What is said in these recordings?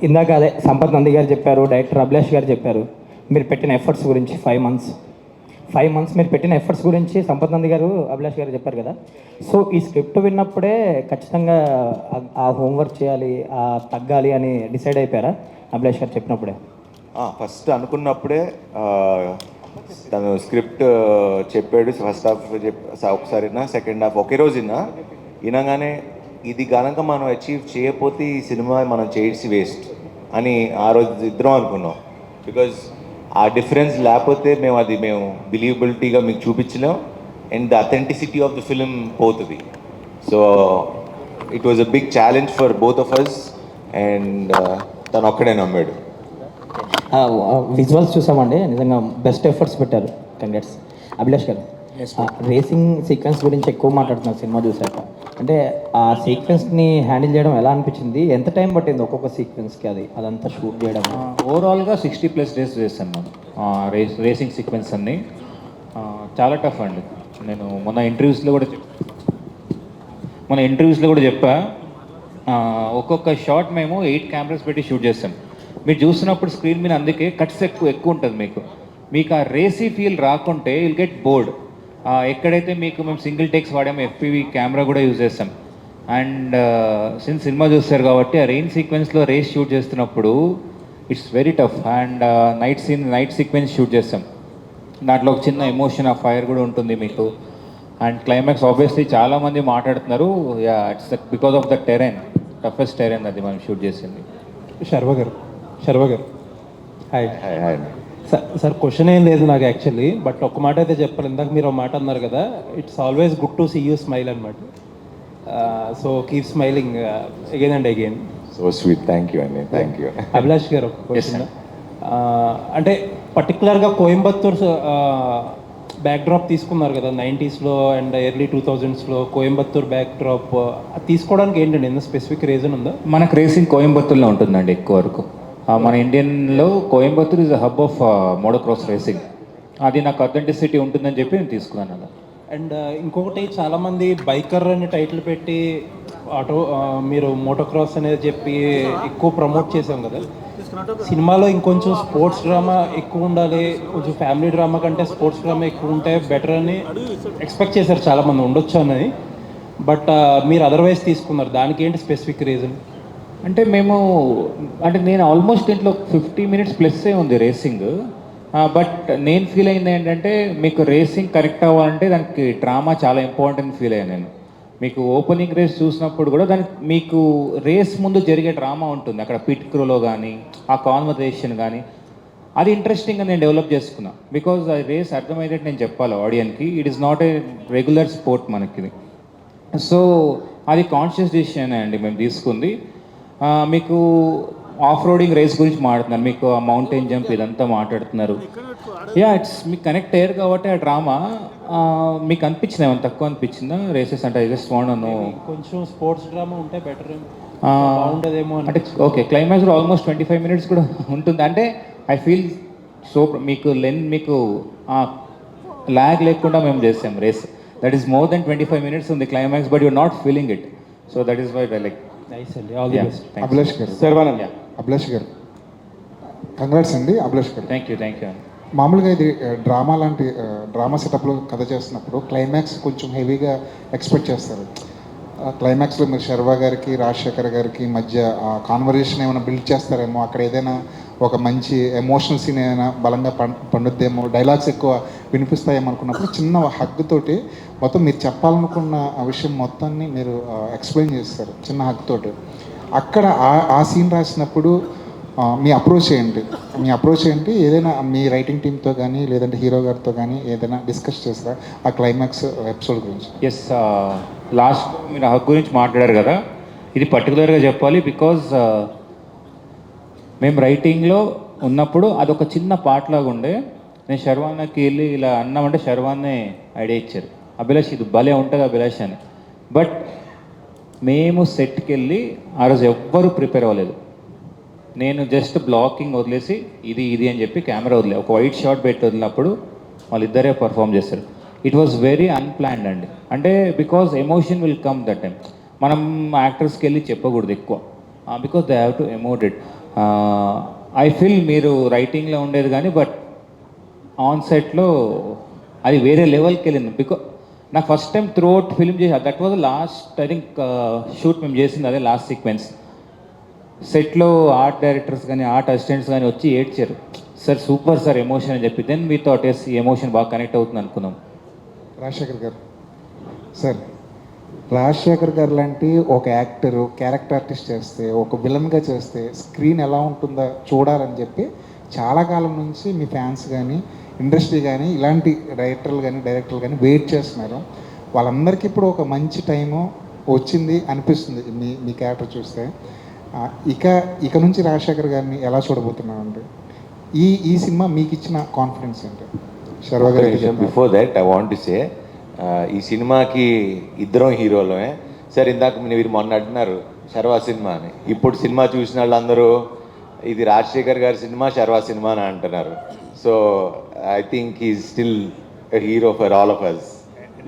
ఇందాక అదే సంపత్ నంది గారు చెప్పారు, డైరెక్టర్ అభిలాష్ గారు చెప్పారు మీరు పెట్టిన ఎఫర్ట్స్ గురించి. 5 మంత్స్ మీరు పెట్టిన ఎఫర్ట్స్ గురించి సంపత్ నంది గారు, అభిలాష్ గారు చెప్పారు కదా. సో ఈ స్క్రిప్ట్ విన్నప్పుడే ఖచ్చితంగా ఆ హోంవర్క్ చేయాలి, తగ్గాలి అని డిసైడ్ అయిపోయారా అభిలాష్ గారు చెప్పినప్పుడే? ఫస్ట్ అనుకున్నప్పుడే తను స్క్రిప్ట్ చెప్పాడు. ఫస్ట్ హాఫ్ ఒకసారి విన్నా, సెకండ్ హాఫ్ ఒకే రోజు వినగానే ఇది కనుక మనం అచీవ్ చేయకపోతే ఈ సినిమా మనం చేసి వేస్ట్ అని ఆ రోజు ఇద్దరం అనుకున్నాం. బికాజ్ ఆ డిఫరెన్స్ లేకపోతే మేము బిలీవబిలిటీగా మీకు చూపించలేం, and the authenticity of the film పోతుంది. So it was a big challenge for both of us, and తను ఒక్కడే నమ్మాడు. విజువల్స్ చూసామండి, నిజంగా బెస్ట్ ఎఫర్ట్స్ పెట్టారు. Congrats. Abhilash garu, racing sequence గురించి ఎక్కువ మాట్లాడుతున్నారు సినిమా చూసాక. అంటే ఆ సీక్వెన్స్ని హ్యాండిల్ చేయడం ఎలా అనిపించింది? ఎంత టైం పట్టింది ఒక్కొక్క సీక్వెన్స్కి అదంతా షూట్ చేయడం? ఓవరాల్గా 60+ డేస్ చేశాను మనం రేసింగ్ సీక్వెన్స్ అన్నీ. చాలా టఫ్ అండి. నేను మొన్న ఇంటర్వ్యూస్లో కూడా చెప్పా. ఒక్కొక్క షాట్ మేము 8 కెమెరాస్ పెట్టి షూట్ చేస్తాం. మీరు చూసినప్పుడు స్క్రీన్ మీద అందుకే కట్స్ ఎక్కువ ఉంటుంది. మీకు ఆ రేసీ ఫీల్ రాకుంటే విల్ గెట్ బోర్డ్. ఎక్కడైతే మేము సింగిల్ టేక్స్ వాడాము, FPV కెమెరా కూడా యూజ్ చేస్తాం. అండ్ సినిమా చూస్తారు కాబట్టి ఆ రెయిన్ సీక్వెన్స్లో రేస్ షూట్ చేస్తున్నప్పుడు it's very tough. And night sequence shoot చేస్తాం. దాంట్లో ఒక చిన్న ఎమోషన్, ఆ ఫైర్ కూడా ఉంటుంది మీకు. అండ్ క్లైమాక్స్ ఆబ్వియస్లీ చాలామంది మాట్లాడుతున్నారు, it's because of the Tarain, toughest Tarain అది మనం షూట్ చేసింది. శర్వ గారు హాయ్. హాయ్ సార్ క్వశ్చన్ ఏం లేదు నాకు యాక్చువల్లీ, బట్ ఒక మాట అయితే చెప్పాలి. ఇందాక మీరు ఒక మాట అన్నారు కదా, it's always good to see you smile అనమాట. So keep smiling again and again. So sweet. Thank you అండి. Thank you. అభిలాష్ గారు ఒక క్వశ్చన్. అంటే పర్టికులర్గా కోయంబత్తూర్ బ్యాక్డ్రాప్ తీసుకున్నారు కదా 90sలో అండ్ ఎర్లీ 2000sలో కోయంబత్తూర్ బ్యాక్డ్రాప్ తీసుకోవడానికి ఏంటండి? ఏదైనా స్పెసిఫిక్ రీజన్ ఉందా? మనకు రేసింగ్ కోయంబత్తూర్లో ఉంటుందండి ఎక్కువ వరకు. మన ఇండియన్లో Coimbatore is a hub of motocross racing. అది నాకు అథెంటిసిటీ ఉంటుందని చెప్పి నేను తీసుకున్నాను అలా. అండ్ ఇంకొకటి, చాలామంది బైకర్ అని టైటిల్ పెట్టి మీరు మోటోక్రాస్ అనేది చెప్పి ఎక్కువ ప్రమోట్ చేసాం కదా. సినిమాలో ఇంకొంచెం స్పోర్ట్స్ డ్రామా ఎక్కువ ఉండాలి, కొంచెం ఫ్యామిలీ డ్రామా కంటే స్పోర్ట్స్ డ్రామా ఎక్కువ ఉంటే బెటర్ అని ఎక్స్పెక్ట్ చేశారు చాలామంది, ఉండొచ్చు అని. బట్ మీరు అదర్వైజ్ తీసుకున్నారు, దానికి ఏంటి స్పెసిఫిక్ రీజన్? అంటే నేను ఆల్మోస్ట్ దీంట్లో 50 minutes ప్లస్సే ఉంది రేసింగ్. బట్ నేను ఫీల్ అయింది ఏంటంటే, మీకు రేసింగ్ కరెక్ట్ అవ్వాలంటే దానికి డ్రామా చాలా ఇంపార్టెంట్ ఫీల్ అయ్యాను నేను. మీకు ఓపెనింగ్ రేస్ చూసినప్పుడు కూడా దానికి మీకు రేస్ ముందు జరిగే డ్రామా ఉంటుంది అక్కడ, పిట్ క్రూలో కానీ ఆ కాన్వర్సేషన్ కానీ, అది ఇంట్రెస్టింగ్గా నేను డెవలప్ చేసుకున్నా. బికాజ్ ఆ రేస్ అర్థమయ్యేటట్టు నేను చెప్పాలి ఆడియన్కి. It is not a regular sport మనకి. సో అది కాన్షియస్ డిసిషన్ అండి మేము తీసుకుంది. మీకు ఆఫ్ రోడింగ్ రేస్ గురించి మాట్లాడుతున్నారు, మీకు ఆ మౌంటైన్ జంప్ ఇదంతా మాట్లాడుతున్నారు. ఇట్స్ మీకు కనెక్ట్ అయ్యారు కాబట్టి ఆ డ్రామా మీకు అనిపించింది, ఏమైనా తక్కువ అనిపించిందా రేసెస్ అంటే? I just want know. కొంచెం స్పోర్ట్స్ డ్రామా ఉంటే బెటర్ బాగుంటుందేమో అంటే. ఓకే, క్లైమాక్స్ కూడా ఆల్మోస్ట్ 25 minutes కూడా ఉంటుంది. అంటే ఐ ఫీల్ సో మీకు ల్యాగ్ లేకుండా మేము చేసాం race. That is more than 25 minutes ఉంది climax, but you're not feeling it. So that is why I like. Nice అండి, ఆల్ ది బెస్ట్. అభిలాష్ గారు, శర్వానంద్. అభిలాష్ గారు కంగ్రాట్స్ అండి. అభిలాష్ గారు, థ్యాంక్ యూ. మామూలుగా ఇది డ్రామా లాంటి డ్రామా సెటప్లో కథ చేస్తున్నప్పుడు క్లైమాక్స్ కొంచెం హెవీగా ఎక్స్పెక్ట్ చేస్తారు. క్లైమాక్స్లో మీరు శర్వ గారికి రాజశేఖర్ గారికి మధ్య కాన్వర్జేషన్ ఏమైనా బిల్డ్ చేస్తారేమో, అక్కడ ఏదైనా ఒక మంచి ఎమోషనల్ సీన్ ఏదైనా బలంగా పండుద్దేమో, డైలాగ్స్ ఎక్కువ వినిపిస్తాయేమో అనుకున్నప్పుడు చిన్న హగ్ తోటి మొత్తం మీరు చెప్పాలనుకున్న ఆ విషయం మొత్తాన్ని మీరు ఎక్స్ప్లెయిన్ చేస్తారు చిన్న హగ్ తోటి. అక్కడ ఆ సీన్ రాసినప్పుడు మీ అప్రోచ్ ఏంటి? ఏదైనా మీ రైటింగ్ టీమ్తో కానీ లేదంటే హీరో గారితో కానీ ఏదైనా డిస్కస్ చేస్తారా ఆ క్లైమాక్స్ ఎపిసోడ్ గురించి? ఎస్, లాస్ట్ మీరు హక్ గురించి మాట్లాడారు కదా, ఇది పర్టికులర్గా చెప్పాలి. బికాజ్ మేము రైటింగ్లో ఉన్నప్పుడు అదొక చిన్న పార్ట్ లాగా ఉండే. నేను శర్వాన్నకి వెళ్ళి ఇలా అన్నామంటే శర్వాన్నే ఐడియా ఇచ్చారు, అభిలాష్ ఇది భలే ఉంటుంది అభిలాష్ అని. బట్ మేము సెట్కి వెళ్ళి ఆ రోజు ఎవ్వరూ ప్రిపేర్ అవ్వలేదు. నేను జస్ట్ బ్లాకింగ్ వదిలేసి ఇది అని చెప్పి కెమెరా వదిలే ఒక వైట్ షాట్ పెట్టి వదిలినప్పుడు వాళ్ళిద్దరే పర్ఫామ్ చేస్తారు. ఇట్ వాజ్ వెరీ అన్ప్లాన్డ్ అండి. అంటే because emotion will come that time. మనం యాక్టర్స్కి వెళ్ళి చెప్పకూడదు ఎక్కువ. Because they have to emote it. I feel మీరు రైటింగ్లో ఉండేది కానీ బట్ ఆన్ సెట్లో అది వేరే లెవెల్కి వెళ్ళింది. బికాస్ నాకు first time throughout film చేసి that was last I think shoot మేము చేసింది అదే లాస్ట్ సీక్వెన్స్. సెట్లో ఆర్ట్ డైరెక్టర్స్ కానీ ఆర్ట్ అసిస్టెంట్స్ కానీ వచ్చి ఏడ్చారు, సార్ సూపర్ సార్ ఎమోషన్ అని చెప్పి. దెన్ మీ థాట్ ఎస్ ఈ ఎమోషన్ బాగా కనెక్ట్ అవుతుంది అనుకున్నాం. రాజశేఖర్ గారు సార్, రాజశేఖర్ గారు లాంటి ఒక యాక్టరు క్యారెక్టర్ ఆర్టిస్ట్ చేస్తే, ఒక విలన్గా చేస్తే స్క్రీన్ ఎలా ఉంటుందో చూడాలని చెప్పి చాలా కాలం నుంచి మీ ఫ్యాన్స్ కానీ ఇండస్ట్రీ కానీ ఇలాంటి డైరెక్టర్లు కానీ వెయిట్ చేస్తున్నారు. వాళ్ళందరికీ ఇప్పుడు ఒక మంచి టైము వచ్చింది అనిపిస్తుంది మీ క్యారెక్టర్ చూస్తే. ఇక నుంచి రాజశేఖర్ గారిని ఎలా చూడబోతున్నామంటే ఈ సినిమా మీకు ఇచ్చిన కాన్ఫిడెన్స్ ఏంటి? శర్వ గారు before that I want to say, ఈ సినిమాకి ఇద్దరం హీరోలమే. సరే, ఇందాక మీరు మొన్న అంటున్నారు శర్వా సినిమా అని. ఇప్పుడు సినిమా చూసిన వాళ్ళందరూ ఇది రాజశేఖర్ గారి సినిమా, శర్వా సినిమా అని అంటున్నారు. So I think is still hero for all of us.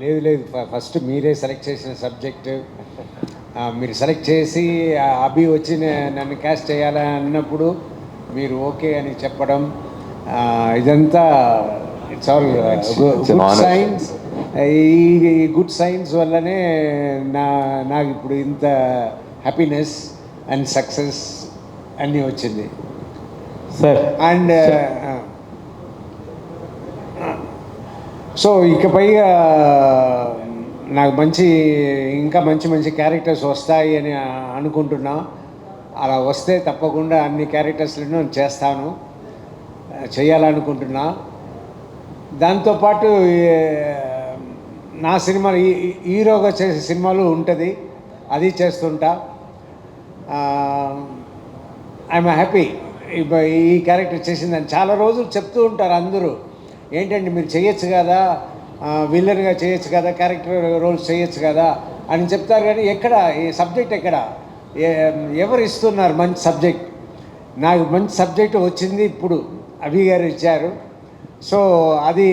లేదు, ఫస్ట్ మీరే సెలెక్ట్ చేసిన సబ్జెక్ట్ మీరు సెలెక్ట్ చేసి అభి వచ్చి నన్ను క్యాస్ట్ చేయాలని అన్నప్పుడు మీరు ఓకే అని చెప్పడం, ఇదంతా ఇట్స్ ఆల్ గుడ్ సైన్స్. ఈ గుడ్ సైన్స్ వల్లనే నాకు ఇప్పుడు ఇంత హ్యాపీనెస్ అండ్ సక్సెస్ అన్నీ వచ్చింది. సార్ అండ్ సో ఇకపైగా నాకు ఇంకా మంచి క్యారెక్టర్స్ వస్తాయి అని అనుకుంటున్నా. అలా వస్తే తప్పకుండా అన్ని క్యారెక్టర్స్లను చేస్తాను, చేయాలనుకుంటున్నా. దాంతోపాటు నా సినిమాలు హీరోగా చేసే సినిమాలు ఉంటుంది, అది చేస్తుంటా. ఐఎమ్ హ్యాపీ ఈ క్యారెక్టర్ చేసిందని. చాలా రోజులు చెప్తూ ఉంటారు అందరూ, ఏంటంటే మీరు చేయొచ్చు కదా, విల్లన్గా చేయొచ్చు కదా, క్యారెక్టర్ రోల్స్ చేయొచ్చు కదా అని చెప్తారు. కానీ ఎక్కడ ఈ సబ్జెక్ట్ ఎక్కడ ఎవరు ఇస్తున్నారు మంచి సబ్జెక్ట్? నాకు మంచి సబ్జెక్ట్ వచ్చింది ఇప్పుడు అభి గారు ఇచ్చారు. సో అది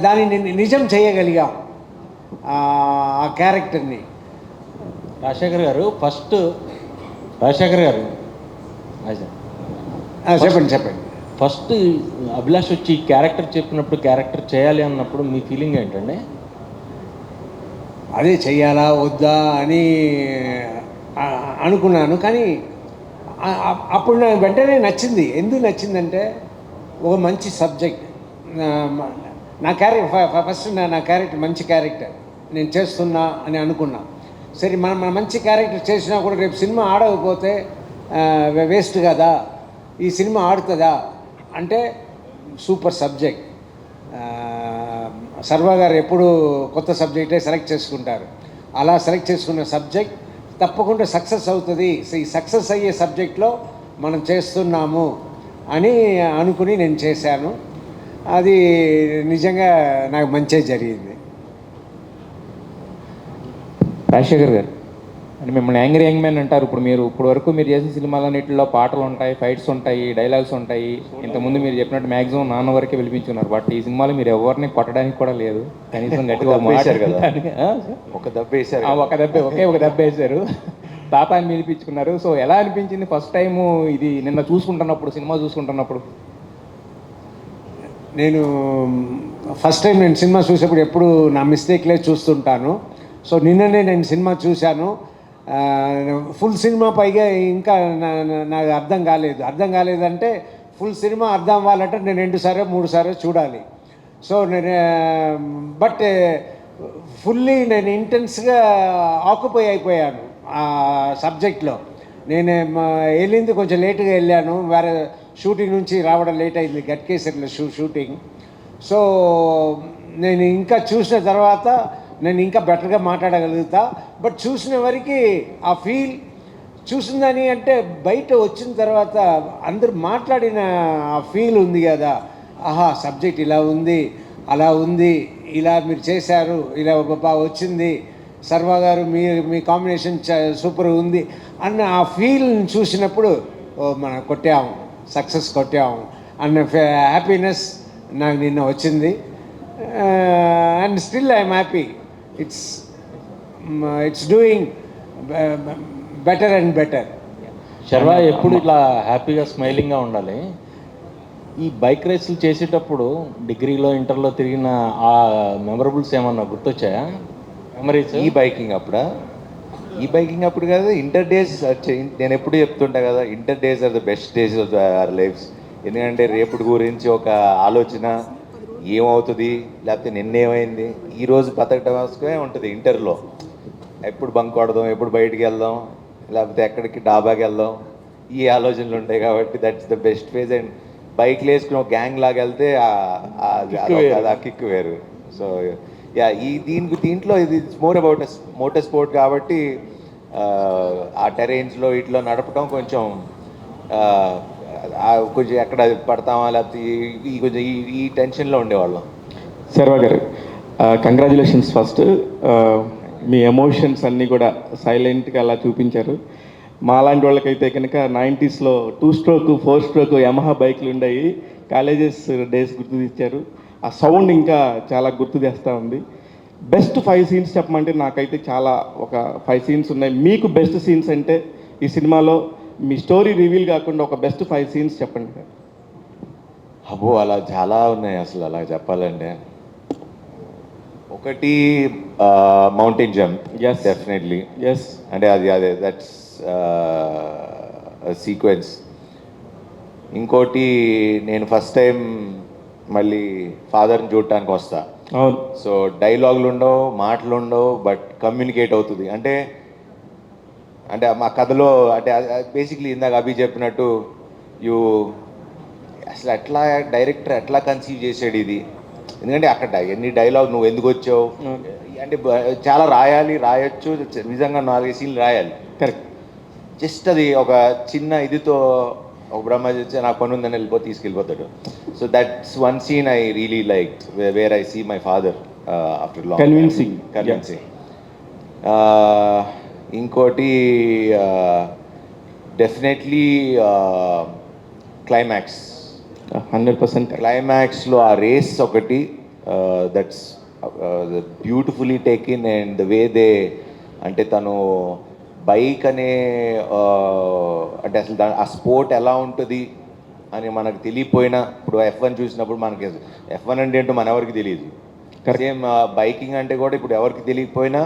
దాన్ని నిజం చేయగలిగాం ఆ క్యారెక్టర్ని. రాజశేఖర్ గారు ఫస్ట్ రాజశేఖర్ గారు చెప్పండి. ఫస్ట్ అభిలాష్ వచ్చి క్యారెక్టర్ చెప్పినప్పుడు, క్యారెక్టర్ చేయాలి అన్నప్పుడు మీ ఫీలింగ్ ఏంటండి? అదే చెయ్యాలా వద్దా అని అనుకున్నాను. కానీ అప్పుడు నాకు వెంటనే నచ్చింది. ఎందుకు నచ్చిందంటే ఒక మంచి సబ్జెక్ట్, నా క్యారెక్టర్ ఫస్ట్ నా క్యారెక్టర్ మంచి క్యారెక్టర్ నేను చేస్తున్నా అని అనుకున్నా. సరే, మన మంచి క్యారెక్టర్ చేసినా కూడా రేపు సినిమా ఆడకపోతే వేస్ట్ కదా, ఈ సినిమా ఆడుతుందా అంటే సూపర్ సబ్జెక్ట్. సర్వా గారు ఎప్పుడు కొత్త సబ్జెక్టే సెలెక్ట్ చేసుకుంటారు. అలా సెలెక్ట్ చేసుకున్న సబ్జెక్ట్ తప్పకుండా సక్సెస్ అవుతుంది. ఈ సక్సెస్ అయ్యే సబ్జెక్ట్లో మనం చేస్తున్నాము అని అనుకుని నేను చేశాను. అది నిజంగా నాకు మంచిగా జరిగింది. రాజశేఖర్ గారు అంటే మిమ్మల్ని యాంగ్రీ యంగ్ మ్యాన్ అంటారు. ఇప్పుడు వరకు మీరు చేసిన సినిమాలన్నింటిలో పాటలు ఉంటాయి, ఫైట్స్ ఉంటాయి, డైలాగ్స్ ఉంటాయి. ఇంతకుముందు మీరు చెప్పినట్టు మ్యాక్సిమం నాన్న వరకే పిలిపించున్నారు. బట్ ఈ సినిమాలో మీరు ఎవరిని కొట్టడానికి కూడా లేదు, కనీసం గట్టిగా ఒక దెబ్బ వేశారు. ఒక దెబ్బ వేశారు, తాత అని పిలిపించుకున్నారు. సో ఎలా అనిపించింది ఫస్ట్ టైము ఇది నిన్న సినిమా చూసుకుంటున్నప్పుడు? నేను ఫస్ట్ టైం సినిమా చూసేప్పుడు ఎప్పుడు నా మిస్టేక్లే చూస్తుంటాను. సో నిన్ననే నేను సినిమా చూశాను. ఫుల్ సినిమా పైగా ఇంకా నాకు అర్థం కాలేదంటే ఫుల్ సినిమా అర్థం అవ్వాలంటే నేను 2 సార్లు 3 సార్లు చూడాలి. సో నేను బట్ ఫుల్లీ నేను ఇంటెన్స్గా ఆక్యుపై అయిపోయాను ఆ సబ్జెక్ట్లో. నేను వెళ్ళింది కొంచెం లేటుగా వెళ్ళాను, వేరే షూటింగ్ నుంచి రావడం లేట్ అయింది, గట్కేసరిలో షూటింగ్. సో నేను ఇంకా చూసిన తర్వాత నేను ఇంకా బెటర్గా మాట్లాడగలుగుతా. బట్ చూసిన వరకు ఆ ఫీల్ చూసిందని అంటే బయట వచ్చిన తర్వాత అందరూ మాట్లాడిన ఆ ఫీల్ ఉంది కదా, ఆహా సబ్జెక్ట్ ఇలా ఉంది, అలా ఉంది, ఇలా మీరు చేశారు, ఇలా బాగా వచ్చింది, సర్వా గారు మీ కాంబినేషన్ సూపర్ ఉంది అన్న ఆ ఫీల్ని చూసినప్పుడు మనం కొట్టాము, సక్సెస్ కొట్టాము అన్న హ్యాపీనెస్ నాకు నిన్న వచ్చింది. And still I'm happy. It's it's doing better and better. Sharwa ఎప్పుడు ఇట్లా హ్యాపీగా స్మైలింగ్గా ఉండాలి. ఈ బైక్ రేసులు చేసేటప్పుడు డిగ్రీలో ఇంటర్లో తిరిగిన ఆ మెమరబుల్స్ ఏమన్నా గుర్తొచ్చాయా? మెమరీస్ ఈ బైకింగ్ అప్పుడా? ఈ బైకింగ్ అప్పుడు కాదు, ఇంటర్ డేస్. నేను ఎప్పుడు చెప్తుంటా కదా, inter days are the best days of our lives. ఎందుకంటే రేపటి గురించి ఒక ఆలోచన, ఏమవుతుంది లేకపోతే నిన్నేమైంది, ఈరోజు బతకటం వాసుకే ఉంటుంది ఇంటర్లో. ఎప్పుడు బంక్ కొడదాం, ఎప్పుడు బయటికి వెళ్దాం, లేకపోతే ఎక్కడికి డాబాకి వెళ్దాం, ఈ ఆలోచనలు ఉంటాయి. కాబట్టి that's the best phase. And బైక్లు వేసుకుని ఒక గ్యాంగ్ లాగా వెళ్తే ఆ కిక్ వేరు. సో యా, దీంట్లో ఇది మోర్ అబౌట్ మోటార్ స్పోర్ట్ కాబట్టి ఆ టెరైన్స్లో ఇట్లా నడపడం కొంచెం కొంచెం ఎక్కడ పడతామా లేకపోతే కొంచెం ఈ టెన్షన్లో ఉండేవాళ్ళం. శర్వా గారు, కంగ్రాచులేషన్స్ ఫస్ట్. మీ ఎమోషన్స్ అన్నీ కూడా సైలెంట్గా అలా చూపించారు. మాలాంటి వాళ్ళకైతే కనుక 90sలో 2 స్ట్రోక్ 4 స్ట్రోక్ యమహా బైక్లు ఉండేవి. కాలేజెస్ డేస్ గుర్తు తెచ్చారు. ఆ సౌండ్ ఇంకా చాలా గుర్తు తెస్తూ ఉంది. బెస్ట్ 5 సీన్స్ చెప్పమంటే నాకైతే చాలా ఒక 5 సీన్స్ ఉన్నాయి. మీకు బెస్ట్ సీన్స్ అంటే ఈ సినిమాలో మీ స్టోరీ రివీల్ కాకుండా ఒక బెస్ట్ 5 సీన్స్ చెప్పండి. అబ్బో, అలా చాలా ఉన్నాయి అసలు. అలా చెప్పాలంటే ఒకటి mountain jump. Yes. Definitely. Yes. అంటే అదే దట్స్ సీక్వెన్స్. ఇంకోటి, నేను ఫస్ట్ టైం మళ్ళీ ఫాదర్ని చూడటానికి వస్తా. అవును. సో డైలాగులు ఉండవు, మాటలు ఉండవు, బట్ కమ్యూనికేట్ అవుతుంది. అంటే మా కథలో అంటే బేసిక్లీ ఇందాక అభి చెప్పినట్టు అసలు ఎట్లా డైరెక్టర్ ఎట్లా కన్సీవ్ చేసాడు ఇది. ఎందుకంటే అక్కడ ఎన్ని డైలాగ్, నువ్వు ఎందుకు వచ్చావు అంటే చాలా రాయొచ్చు, నిజంగా 4 సీన్లు రాయాలి. కరెక్ట్. జస్ట్ అది ఒక చిన్న ఇదితో ఒక బ్రహ్మ వచ్చి నాకు పని ఉందని తీసుకెళ్ళిపోతాడు. So that's one scene I really like, where I see my father after long. Convincing. ఇంకోటి డెఫినెట్లీ క్లైమాక్స్. 100%. క్లైమాక్స్లో ఆ రేస్ ఒకటి, that's beautifully taken. And the way they, అంటే తను బైక్ అనే అంటే అసలు ఆ స్పోర్ట్ ఎలా ఉంటుంది అని మనకు తెలియపోయినా, ఇప్పుడు F1 చూసినప్పుడు మనకి F1 అంటే ఏంటో మన ఎవరికి తెలియదు. సేమ్ బైకింగ్ అంటే కూడా ఇప్పుడు ఎవరికి తెలియకపోయినా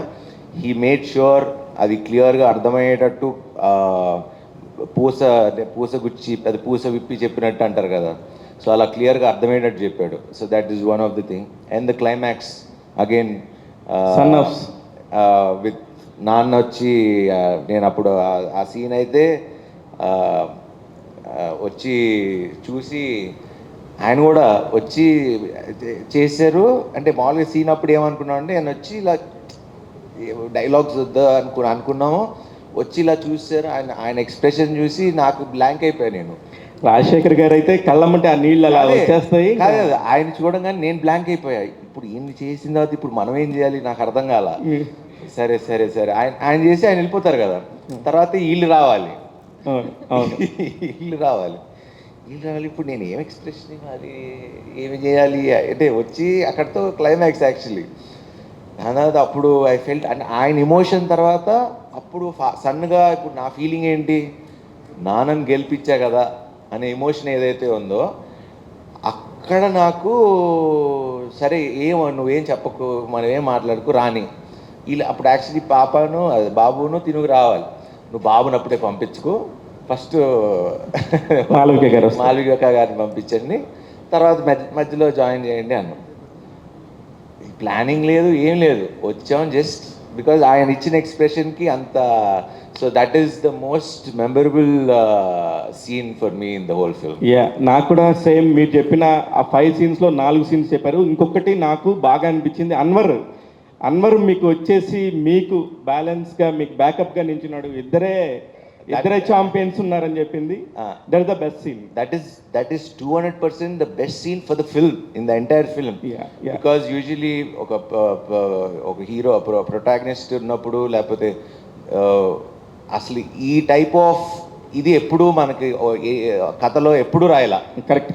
హీ మేడ్ ష్యూర్ అది క్లియర్గా అర్థమయ్యేటట్టు, పూస గుచ్చి అది పూస విప్పి చెప్పినట్టు అంటారు కదా, సో అలా క్లియర్గా అర్థమయ్యేటట్టు చెప్పాడు. So that is one of the thing. And the climax again, with నాన్న వచ్చి, నేను అప్పుడు ఆ సీన్ అయితే వచ్చి చూసి ఆయన కూడా వచ్చి చేశారు. అంటే మామూలుగా సీన్ అప్పుడు ఏమనుకున్నాం అంటే ఆయన వచ్చి ఇలా డైలాగ్స్ వద్దా అనుకున్నాము, వచ్చి ఇలా చూశారు. ఆయన ఎక్స్ప్రెషన్ చూసి నాకు బ్లాంక్ అయిపోయా నేను. రాజశేఖర్ గారు అయితే కళ్ళమంటే ఆ నీళ్ళు అలా వచ్చేస్తాయి. కాదు, ఆయన చూడంగానే నేను బ్లాంక్ అయిపోయా. ఇప్పుడు ఏం చేసిన తర్వాత ఇప్పుడు మనం ఏం చేయాలి నాకు అర్థం కాల. సరే సరే సరే ఆయన చేసి ఆయన వెళ్ళిపోతారు కదా, తర్వాత వీళ్ళు రావాలి. వీళ్ళు రావాలి. ఇప్పుడు నేను ఏం ఎక్స్ప్రెషన్ ఇవ్వాలి, ఏమి చేయాలి అంటే వచ్చి అక్కడితో క్లైమాక్స్ యాక్చువల్లీ. అన్నది అప్పుడు ఐ ఫెల్ట్, అంటే ఆయన ఎమోషన్ తర్వాత అప్పుడు సన్నగా ఇప్పుడు నా ఫీలింగ్ ఏంటి, నాన్నని గెలిపించా కదా అనే ఎమోషన్ ఏదైతే ఉందో అక్కడ నాకు సరే నువ్వేం చెప్పకు, మనం ఏం మాట్లాడుకు రాని. వీళ్ళు అప్పుడు యాక్చువల్లీ బాబును తినుగు రావాలి, నువ్వు బాబుని అప్పుడే పంపించుకో, ఫస్ట్ మాళవిక గారిని పంపించండి, తర్వాత మధ్యలో జాయిన్ చేయండి అన్నాం. ప్లానింగ్ లేదు, ఏం లేదు, వచ్చాం జస్ట్ బికాజ్ ఆయన ఇచ్చిన ఎక్స్ప్రెషన్కి అంత. So that is the most memorable scene for me in the whole film. నాకు కూడా సేమ్ మీరు చెప్పిన ఆ 5 సీన్స్లో 4 సీన్స్ చెప్పారు. ఇంకొకటి నాకు బాగా అనిపించింది, అన్వర్ మీకు వచ్చేసి మీకు బ్యాలెన్స్గా మీకు బ్యాకప్గా నించున్నాడు. ఇద్దరే ఛాంపియన్స్ ఉన్నారని చెప్పింది. That is the best scene. That is 200% the best scene for the film, in the entire film. Because usually ఒక హీరో ప్రొటాగనిస్ట్ ఉన్నప్పుడు లేకపోతే అసలు ఈ టైప్ ఆఫ్ ఇది ఎప్పుడూ మనకి కథలో ఎప్పుడూ రాయాల. కరెక్ట్.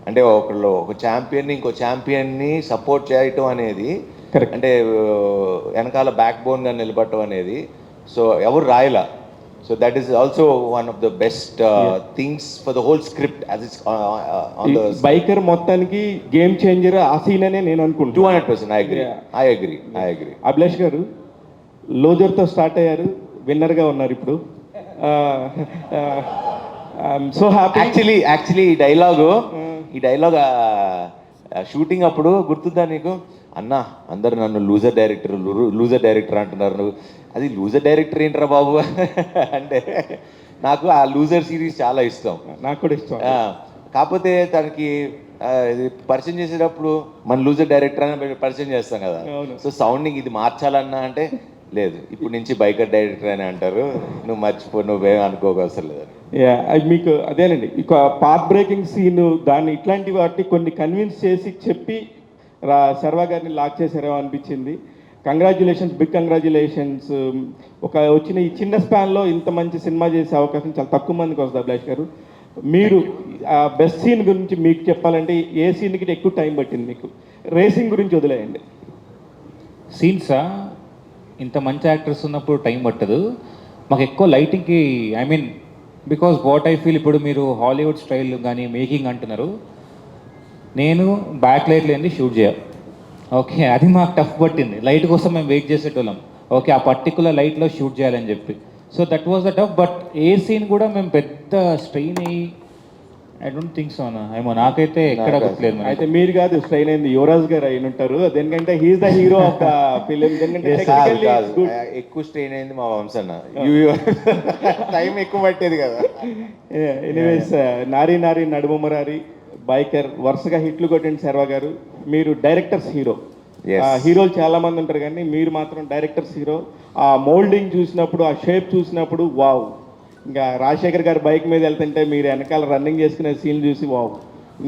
అంటే ఒక ఛాంపియన్ని ఇంకో ఛాంపియన్ని సపోర్ట్ చేయటం అనేది Correct. అంటే వెనకాల బ్యాక్ బోన్గా నిలబడటం అనేది సో ఎవరు రాయలా. So that is also one of the best things for the whole script as it's on the biker మొత్తానికి గేమ్ చేంజర్ ఆ సీన్ అనే నేను అనుకుంటున్నాను. 200%. I agree. అభిలాష్ గారు లోజర్తో స్టార్ట్ అయ్యారు, విన్నర్గా ఉన్నారు ఇప్పుడు. So happy. యాక్చువల్లీ ఈ డైలాగ్ షూటింగ్ అప్పుడు గుర్తుందా నీకు? అన్నా అందరు నన్ను లూజర్ డైరెక్టర్ అంటున్నారు, నువ్వు అది లూజర్ డైరెక్టర్ ఏంట్రా బాబు అంటే నాకు ఆ లూజర్ సిరీస్ చాలా ఇష్టం. నాకు కూడా ఇష్టం. కాకపోతే తనకి ఇది పరిచయం చేసేటప్పుడు మన లూజర్ డైరెక్టర్ అని పరిచయం చేస్తాం కదా. సో సౌండింగ్ ఇది మార్చాలన్నా అంటే లేదు, ఇప్పుడు నుంచి బైకర్ డైరెక్టర్ అని అంటారు, నువ్వు మర్చిపో, నువ్వేం అనుకోకవసరం లేదని. అది మీకు అదేనండి, ఇక పాత్ బ్రేకింగ్ సీన్ దాన్ని ఇట్లాంటి వాటిని కొన్ని కన్విన్స్ చేసి చెప్పి శర్వా గారిని లాక్ చేశారేమో అనిపించింది. Congratulations, big congratulations. ఒక వచ్చిన ఈ చిన్న స్పాన్లో ఇంత మంచి సినిమా చేసే అవకాశం చాలా తక్కువ మందికి వస్తుంది. అభిలాష్ గారు, మీరు ఆ బెస్ట్ సీన్ గురించి మీకు చెప్పాలంటే ఏ సీన్కి ఎక్కువ టైం పట్టింది మీకు? రేసింగ్ గురించి వదిలేయండి. సీన్సా, ఇంత మంచి యాక్టర్స్ ఉన్నప్పుడు టైం పట్టదు మాకు ఎక్కువ. లైటింగ్కి I mean because what I feel, ఇప్పుడు మీరు హాలీవుడ్ స్టైల్ కానీ మేకింగ్ అంటున్నారు, నేను బ్యాక్ లైట్ లేని షూట్ చేయాలి. ఓకే, అది మాకు టఫ్ పట్టింది. లైట్ కోసం మేము వెయిట్ చేసేటోళ్ళం. ఓకే, ఆ పర్టికులర్ లైట్లో షూట్ చేయాలని చెప్పి. So that was the tough. But a scene కూడా మేము పెద్ద స్ట్రెయిన్ అయ్యి ఐ డోంట్ థింక్ సో అన్న. ఏమో నాకైతే ఎక్కడ గుర్తులేదు. అయితే మీరు కాదు స్ట్రెయిన్ అయింది, యువరాజ్ గారు అయిన ఉంటారు. దేనికంటే he is the hero of the film. ఎక్కువ స్ట్రెయిన్ అయింది మా వంశన్న, టైం ఎక్కువ పట్టేది కదా. ఎనీవేస్, నారీ నారీ నడుమరారి, బైకర్ వరుసగా హిట్లు కొట్టింది శర్వా గారు. మీరు డైరెక్టర్స్ హీరో. హీరోలు చాలా మంది ఉంటారు కానీ మీరు మాత్రం డైరెక్టర్స్ హీరో. ఆ మోల్డింగ్ చూసినప్పుడు, ఆ షేప్ చూసినప్పుడు వావ్. ఇంకా రాజశేఖర్ గారు బైక్ మీద వెళ్తుంటే మీరు వెనకాల రన్నింగ్ చేసుకునే సీన్ చూసి వావ్,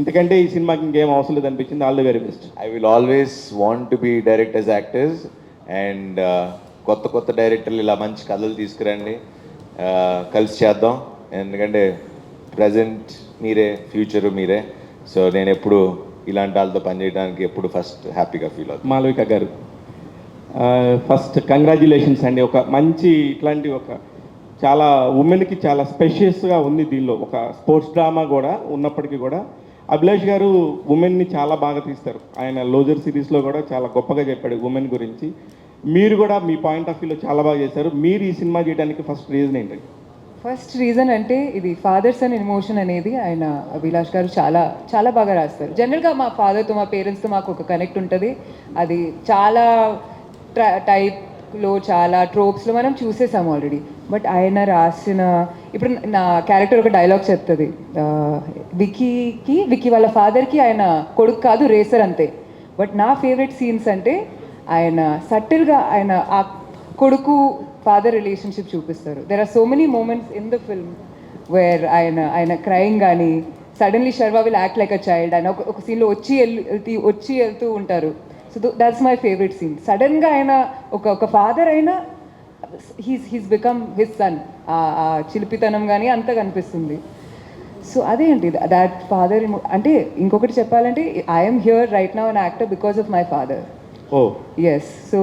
ఇంతకంటే ఈ సినిమాకి ఇంకేం అవసరం లేదు అనిపించింది. All the very best. I will always want to be directors actors and కొత్త డైరెక్టర్లు ఇలా మంచి కథలు తీసుకురండి, కలిసి చేద్దాం. ఎందుకంటే ప్రజెంట్ మీరే, ఫ్యూచర్ మీరే. సో నేను ఎప్పుడు ఇలాంటి వాళ్ళతో పనిచేయడానికి ఎప్పుడు ఫస్ట్ హ్యాపీగా ఫీల్ అవుతాను. మాలవిక గారు, ఫస్ట్ కంగ్రాచ్యులేషన్స్ అండి. ఒక మంచి ఇట్లాంటి ఒక చాలా ఉమెన్కి చాలా స్పెషియస్గా ఉంది దీనిలో. ఒక స్పోర్ట్స్ డ్రామా కూడా ఉన్నప్పటికీ కూడా అభిలాష్ గారు ఉమెన్ని చాలా బాగా తీస్తారు. ఆయన లోజర్ సిరీస్లో కూడా చాలా గొప్పగా చెప్పాడు ఉమెన్ గురించి. మీరు కూడా మీ పాయింట్ ఆఫ్ వ్యూలో చాలా బాగా చేశారు. మీరు ఈ సినిమా చేయడానికి ఫస్ట్ రీజన్ ఏంటండి? ఫస్ట్ రీజన్ అంటే ఇది ఫాదర్స్ అండ్ ఎమోషన్ అనేది ఆయన అభిలాష్ గారు చాలా చాలా బాగా రాస్తారు. జనరల్గా మా ఫాదర్తో, మా పేరెంట్స్తో మాకు ఒక కనెక్ట్ ఉంటుంది. అది చాలా టైప్లో, చాలా ట్రోప్స్లో మనం చూసేసాము ఆల్రెడీ. బట్ ఆయన రాసిన, ఇప్పుడు నా క్యారెక్టర్ ఒక డైలాగ్ చెప్తుంది, విక్కీ వాళ్ళ ఫాదర్కి ఆయన కొడుకు కాదు, రేసర్ అంతే. బట్ నా ఫేవరెట్ సీన్స్ అంటే ఆయన సటిల్గా ఆయన ఆ కొడుకు ఫాదర్ రిలేషన్షిప్ చూపిస్తారు. There are so many moments in the film where ఆయన క్రైయింగ్ కానీ, suddenly Sharwa will act like a child. ఆయన ఒక సీన్లో వచ్చి వెళ్తూ ఉంటారు. So that's my favourite scene. సడన్గా ఆయన ఒక ఫాదర్ అయినా హీస్ బికమ్ హిస్ సన్. ఆ చిలిపితనం కానీ అంతా కనిపిస్తుంది. సో అదే అండి, దాట్ ఫాదర్. అంటే ఇంకొకటి చెప్పాలంటే I'm here right now an actor because of my father. Oh yes. So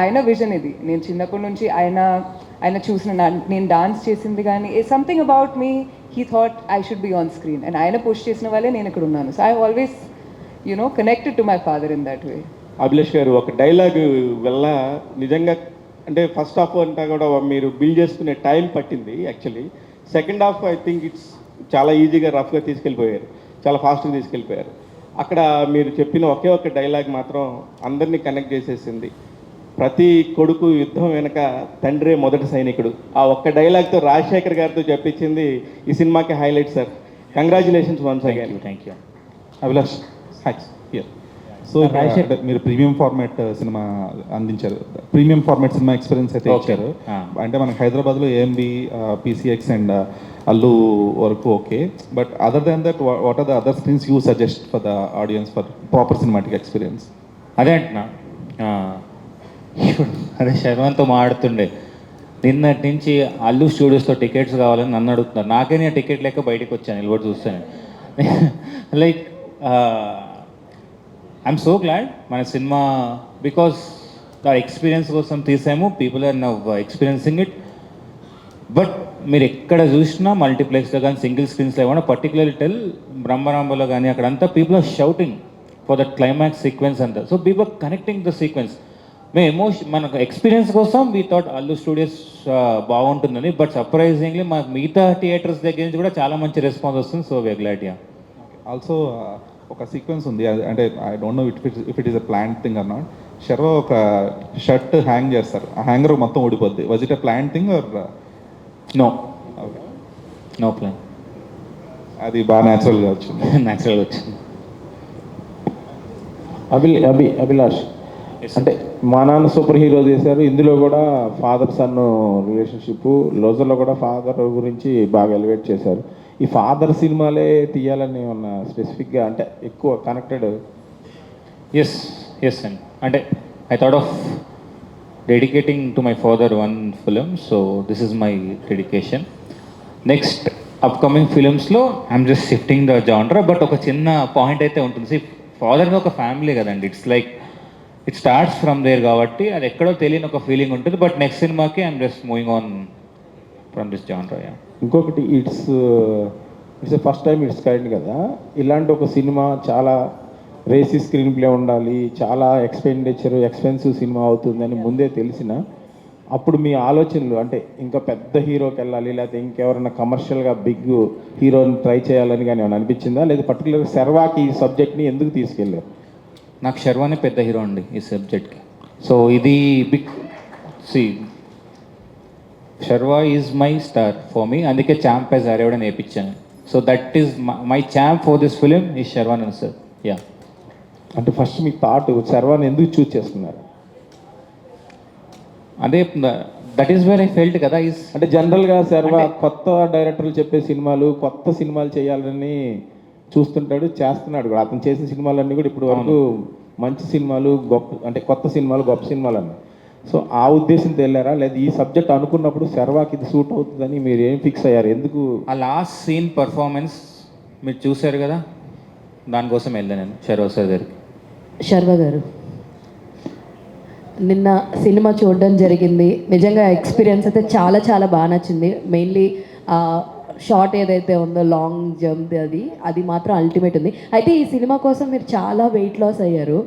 ఆయన విజన్ ఇది. నేను చిన్నప్పటి నుంచి ఆయన చూసిన, నేను డాన్స్ చేసింది కానీ something about me he thought I should be on screen. And ఆయన పుష్ చేసిన వాళ్ళే నేను ఇక్కడ ఉన్నాను. So I always connected to my father in that way. Abhilash garu, ఒక డైలాగ్ వల్ల నిజంగా అంటే ఫస్ట్ హాఫ్ అంతా కూడా మీరు బిల్డ్ చేసుకునే టైం పట్టింది. Actually second half I think it's చాలా ఈజీగా రఫ్గా తీసుకెళ్ళిపోయారు, చాలా ఫాస్ట్గా తీసుకెళ్ళిపోయారు. అక్కడ మీరు చెప్పిన ఒకే ఒక్క డైలాగ్ మాత్రం అందరినీ కనెక్ట్ చేసేసింది. ప్రతి కొడుకు యుద్ధం వెనక తండ్రే మొదటి సైనికుడు. ఆ ఒక్క డైలాగ్తో రాజశేఖర్ గారితో చెప్పించింది ఈ సినిమాకి highlight sir. Congratulations once again. Thank you. Abhilash, hi. So మీరు ప్రీమియం ఫార్మాట్ సినిమా అందించారు, ప్రీమియం ఫార్మాట్ సినిమా ఎక్స్పీరియన్స్ అయితే ఇచ్చారు. అంటే మనకి హైదరాబాద్లో ఏఎంబి, పీసీఎక్స్ అండ్ అల్లు వరకు okay. But other than that what are the other things you suggest for the audience for proper cinematic experience? అదే అంటున్నా, ఇప్పుడు అదే శర్వాన్తో మాట్లాడుతుండే నిన్నటి నుంచి అల్లు స్టూడియోస్తో టికెట్స్ కావాలని నన్ను అడుగుతున్నారు. నాకే నేను టికెట్ లేక బయటకు వచ్చాను, నిలబడి చూస్తాను. లైక్ ఐఎమ్ సో గ్లాడ్ మన సినిమా బికాస్ ఆ ఎక్స్పీరియన్స్ కోసం తీసాము, people are now experiencing it. But మీరు ఎక్కడ చూసినా మల్టీప్లెక్స్లో కానీ సింగిల్ స్క్రీన్స్లో ఏమన్నా పర్టికులర్లీ టెల్ బ్రహ్మరాంబలో కానీ అక్కడంతా people are shouting for that climax sequence అంతా. So people connecting the sequence. మేము మనకు ఎక్స్పీరియన్స్ కోసం వీ థాట్ అల్లు స్టూడియోస్ బాగుంటుందని, బట్ సర్ప్రైజింగ్లీ మాకు మిగతా థియేటర్స్ దగ్గర నుంచి కూడా చాలా మంచి రెస్పాన్స్ వస్తుంది. So we're glad. Yeah, also ఒక సీక్వెన్స్ ఉంది, అంటే I don't know if it is a plan thing or not. Sharva ఒక షర్ట్ హ్యాంగ్ చేస్తారు, ఆ హ్యాంగర్ మొత్తం ఊడిపోద్ది. Was it a plan thing or no? No plan. అది బాగా న్యాచురల్గా వచ్చింది. న్యాచురల్గా వచ్చింది. అభిలాష్, అంటే మా నాన్న సూపర్ హీరో చేశారు, ఇందులో కూడా ఫాదర్ సన్ రిలేషన్షిప్, లోజర్లో కూడా ఫాదర్ గురించి బాగా ఎలివేట్ చేశారు. ఈ ఫాదర్ సినిమాలే తీయాలని ఉన్న స్పెసిఫిక్గా, అంటే ఎక్కువ కనెక్టెడ్? ఎస్ అండి, అంటే I thought of dedicating to my father one film, so this is my dedication. Next upcoming ఫిలిమ్స్లో I'm just shifting the genre, but ఒక చిన్న పాయింట్ అయితే ఉంటుంది. ఫాదర్గా ఒక ఫ్యామిలీ కదండి, it's like it starts from there కాబట్టి అది ఎక్కడో తెలియని ఒక ఫీలింగ్ ఉంటుంది. బట్ నెక్స్ట్ సినిమాకి I'm just moving on from this genre. ఇంకొకటి, it's first time it's kind కదా, ఇలాంటి ఒక సినిమా చాలా రేసీ స్క్రీన్ ప్లే ఉండాలి, చాలా ఎక్స్పెన్సివ్ సినిమా అవుతుందని ముందే తెలిసిన అప్పుడు మీ ఆలోచనలు, అంటే ఇంకా పెద్ద హీరోకి వెళ్ళాలి లేకపోతే ఇంకెవరైనా కమర్షియల్గా బిగ్ హీరోని ట్రై చేయాలని కానీ ఏమైనా అనిపించిందా, లేదా పర్టికులర్గా శర్వాకి ఈ సబ్జెక్ట్ని ఎందుకు తీసుకెళ్ళారు? నాకు శర్వానే పెద్ద హీరో అండి ఈ సబ్జెక్ట్కి. సో ఇది big Sharwa is my star for me, అందుకే ఛాంప్ యాజ్ ఆరేవడం నేర్పించాను. So that is my champ for this film is Sharwanand sir. Yeah, అంటే ఫస్ట్ మీ థాట్ శర్వాని ఎందుకు చూస్ చేస్తున్నారు? అదే that is where I felt కదా. అంటే జనరల్గా శర్వా కొత్త డైరెక్టర్లు చెప్పే సినిమాలు, కొత్త సినిమాలు చేయాలని చూస్తుంటాడు, చేస్తున్నాడు కూడా. అతను చేసిన సినిమాలన్నీ కూడా ఇప్పుడు వరకు మంచి సినిమాలు, గొప్ప అంటే కొత్త సినిమాలు, గొప్ప సినిమాలు అన్నీ. సో ఆ ఉద్దేశంతో వెళ్ళారా, లేదా ఈ సబ్జెక్ట్ అనుకున్నప్పుడు శర్వాకి ఇది సూట్ అవుతుందని మీరు ఏం ఫిక్స్ అయ్యారు? ఎందుకు? ఆ లాస్ట్ సీన్ పర్ఫార్మెన్స్ మీరు చూశారు కదా, దానికోసం వెళ్ళాను నేను శర్వా సార్ దగ్గరికి. శర్వ గారు, నిన్న సినిమా చూడడం జరిగింది. నిజంగా ఎక్స్పీరియన్స్ అయితే చాలా చాలా బాగా నచ్చింది. మెయిన్లీ షార్ట్ ఏదైతే ఉందో లాంగ్ జంప్, అది మాత్రం అల్టిమేట్ ఉంది. అయితే ఈ సినిమా కోసం మీరు చాలా వెయిట్ లాస్ అయ్యారు.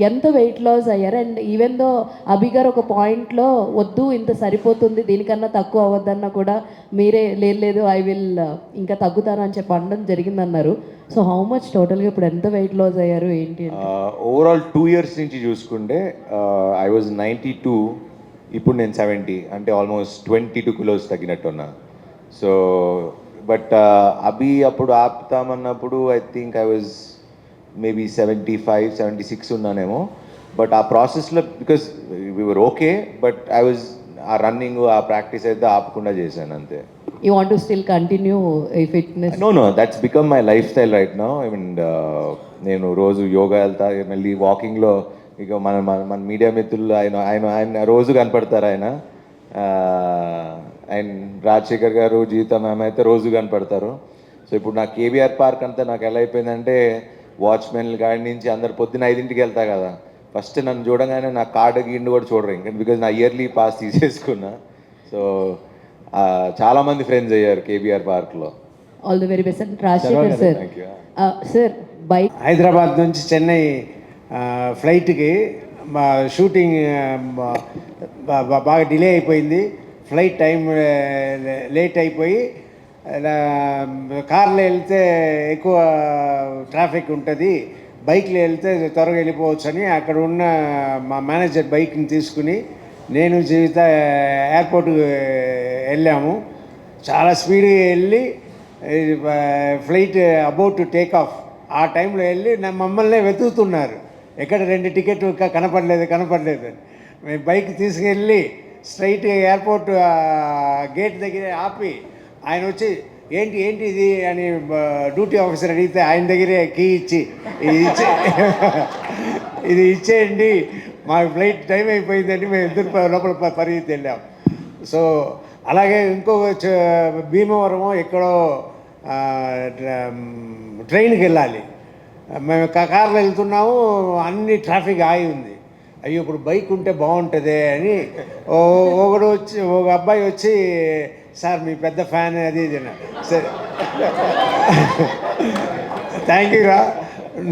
ఎంత వెయిట్ లాస్ అయ్యారు? అండ్ ఈవెన్ దో అభి గారు ఒక పాయింట్లో వద్దు ఇంత సరిపోతుంది, దీనికన్నా తక్కువ అవ్వద్దన్నా కూడా మీరే లేదు ఐ విల్ ఇంకా తగ్గుతాను అని చెప్పి అనడం జరిగిందన్నారు. సో హౌ మచ్ టోటల్గా ఇప్పుడు ఎంత వెయిట్ లాస్ అయ్యారు ఏంటి? ఓవరాల్ 2 years నుంచి చూసుకుంటే ఐ వాజ్ 92, ఇప్పుడు నేను 70, అంటే ఆల్మోస్ట్ 22 kilos తగ్గినట్టున్నా. సో బట్ అభి అప్పుడు ఆపుతామన్నప్పుడు I think I was maybe 75, 76 ఉన్నానేమో. బట్ ఆ ప్రాసెస్లో because we're okay, but I was ఆ రన్నింగ్, ఆ ప్రాక్టీస్ అయితే ఆపకుండా చేశాను అంతే. You want to still continue a fitness? No, that's become my lifestyle right now. I mean, నేను రోజు యోగా వెళ్తా, మళ్ళీ వాకింగ్లో ఇక మన మీడియా మిత్రులు ఆయన రోజు కనపడతారు. ఆయన రాజశేఖర్ గారు, జీవిత మ్యామ్ అయితే రోజు కనపడతారు. సో ఇప్పుడు నా కేబీఆర్ పార్క్ అంతా నాకు ఎలా అయిపోయిందంటే, వాచ్మెన్ కాడి నుంచి అందరు పొద్దున్న 5ంటికి వెళ్తా కదా, ఫస్ట్ నన్ను చూడగానే నా కార్డు గిండు కూడా చూడరు ఇంకా, బికాజ్ నా ఇయర్లీ పాస్ తీసేసుకున్నా. సో చాలామంది ఫ్రెండ్స్ అయ్యారు కేబీఆర్ పార్క్లో. All the very best. Rajasekhar sir, sir bike Hyderabad నుంచి చెన్నై ఫ్లైట్కి మా షూటింగ్ బాగా డిలే అయిపోయింది. ఫ్లైట్ టైం లేట్ అయిపోయి, కార్లో వెళ్తే ఎక్కువ ట్రాఫిక్ ఉంటుంది, బైక్లో వెళ్తే త్వరగా వెళ్ళిపోవచ్చు అని అక్కడ ఉన్న మా మేనేజర్ బైక్ని తీసుకుని నేను జీవిత ఎయిర్పోర్ట్కి వెళ్ళాము. చాలా స్పీడ్గా వెళ్ళి flight about to take off, ఆ టైంలో వెళ్ళి మమ్మల్ని వెతుకుతున్నారు, ఎక్కడ 2 టికెట్లు కనపడలేదు అని. మేము బైక్ తీసుకెళ్ళి స్ట్రైట్ ఎయిర్పోర్ట్ గేట్ దగ్గర ఆపి, ఆయన వచ్చి ఏంటి ఇది అని డ్యూటీ ఆఫీసర్ అడిగితే ఆయన దగ్గరే కీ ఇచ్చి ఇది ఇచ్చేయండి, మాకు ఫ్లైట్ టైం అయిపోయిందని మేము ఇద్దరు లోపల పరిగెత్తి వెళ్ళాం. సో అలాగే ఇంకొక భీమవరం ఎక్కడో ట్రైన్కి వెళ్ళాలి. మేము కార్లో వెళ్తున్నాము, అన్ని ట్రాఫిక్ ఆగి ఉంది. అయ్యో ఇప్పుడు బైక్ ఉంటే బాగుంటుంది అని ఒక అబ్బాయి వచ్చి, సార్ మీ పెద్ద ఫ్యాన్ అది ఇది అన్నాడు. సరే థ్యాంక్ యూ రా,